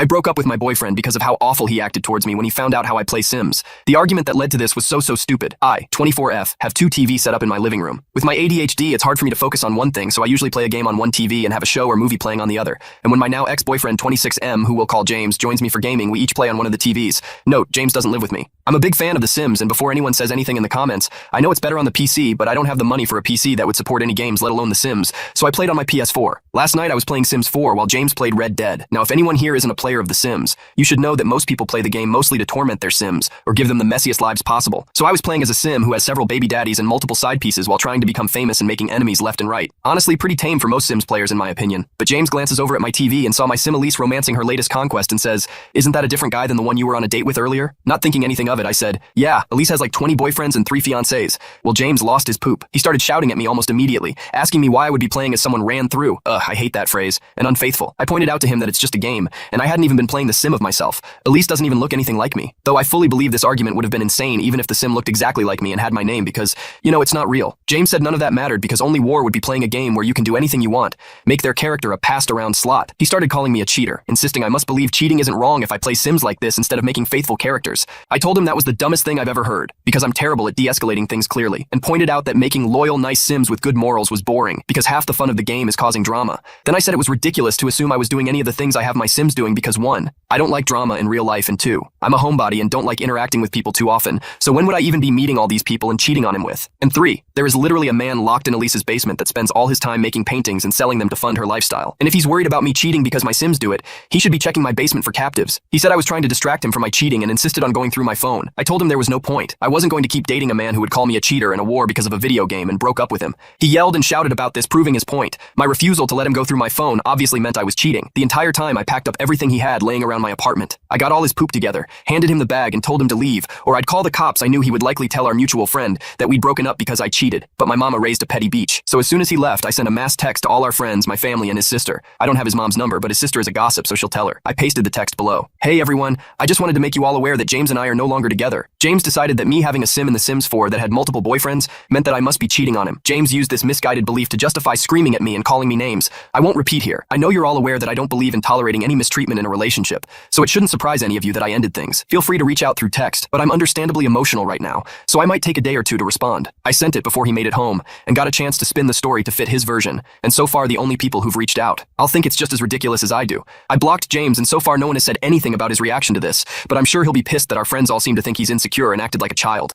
I broke up with my boyfriend because of how awful he acted towards me when he found out how I play Sims. The argument that led to this was so stupid. I, 24F, have two TVs set up in my living room. With my ADHD, it's hard for me to focus on one thing, so I usually play a game on one TV and have a show or movie playing on the other. And when my now ex-boyfriend 26M, who we'll call James, joins me for gaming, we each play on one of the TVs. Note, James doesn't live with me. I'm a big fan of The Sims, and before anyone says anything in the comments, I know it's better on the PC, but I don't have the money for a PC that would support any games, let alone The Sims, so I played on my PS4. Last night I was playing Sims 4 while James played Red Dead. Now if anyone here isn't a player of The Sims, you should know that most people play the game mostly to torment their Sims, or give them the messiest lives possible. So I was playing as a Sim who has several baby daddies and multiple side pieces while trying to become famous and making enemies left and right. Honestly, pretty tame for most Sims players in my opinion. But James glances over at my TV and saw my Sim Elise romancing her latest conquest and says, "Isn't that a different guy than the one you were on a date with earlier?" Not thinking anything of it, I said, "Yeah, Elise has like 20 boyfriends and 3 fiancés. Well, James lost his poop. He started shouting at me almost immediately, asking me why I would be playing as someone ran through, I hate that phrase, and unfaithful. I pointed out to him that it's just a game, and I hadn't even been playing the Sim of myself. Elise doesn't even look anything like me. Though I fully believe this argument would have been insane even if the Sim looked exactly like me and had my name because, it's not real. James said none of that mattered because only War would be playing a game where you can do anything you want, make their character a passed-around slot. He started calling me a cheater, insisting I must believe cheating isn't wrong if I play Sims like this instead of making faithful characters. I told him that was the dumbest thing I've ever heard, because I'm terrible at de-escalating things clearly, and pointed out that making loyal, nice Sims with good morals was boring, because half the fun of the game is causing drama. Then I said it was ridiculous to assume I was doing any of the things I have my Sims doing because 1, I don't like drama in real life, and 2, I'm a homebody and don't like interacting with people too often, so when would I even be meeting all these people and cheating on him with? And 3, there is literally a man locked in Elise's basement that spends all his time making paintings and selling them to fund her lifestyle. And if he's worried about me cheating because my Sims do it, he should be checking my basement for captives. He said I was trying to distract him from my cheating and insisted on going through my phone. I told him there was no point. I wasn't going to keep dating a man who would call me a cheater and a whore because of a video game and broke up with him. He yelled and shouted about this, proving his point. My refusal to let him go through my phone obviously meant I was cheating. The entire time I packed up everything he had laying around my apartment. I got all his poop together, handed him the bag and told him to leave, or I'd call the cops. I knew he would likely tell our mutual friend that we'd broken up because I cheated, but my mama raised a petty beach. So as soon as he left, I sent a mass text to all our friends, my family, and his sister. I don't have his mom's number, but his sister is a gossip, so she'll tell her. I pasted the text below. Hey everyone, I just wanted to make you all aware that James and I are no longer together. James decided that me having a Sim in The Sims 4 that had multiple boyfriends meant that I must be cheating on him. James used this misguided belief to justify screaming at me and calling me names. I won't repeat here. I know you're all aware that I don't believe in tolerating any mistreatment in a relationship, so it shouldn't surprise any of you that I ended things. Feel free to reach out through text, but I'm understandably emotional right now, so I might take a day or two to respond. I sent it before he made it home, and got a chance to spin the story to fit his version, and so far the only people who've reached out. I'll think it's just as ridiculous as I do. I blocked James, and so far no one has said anything about his reaction to this, but I'm sure he'll be pissed that our friends all seem to think he's insecure and acted like a child.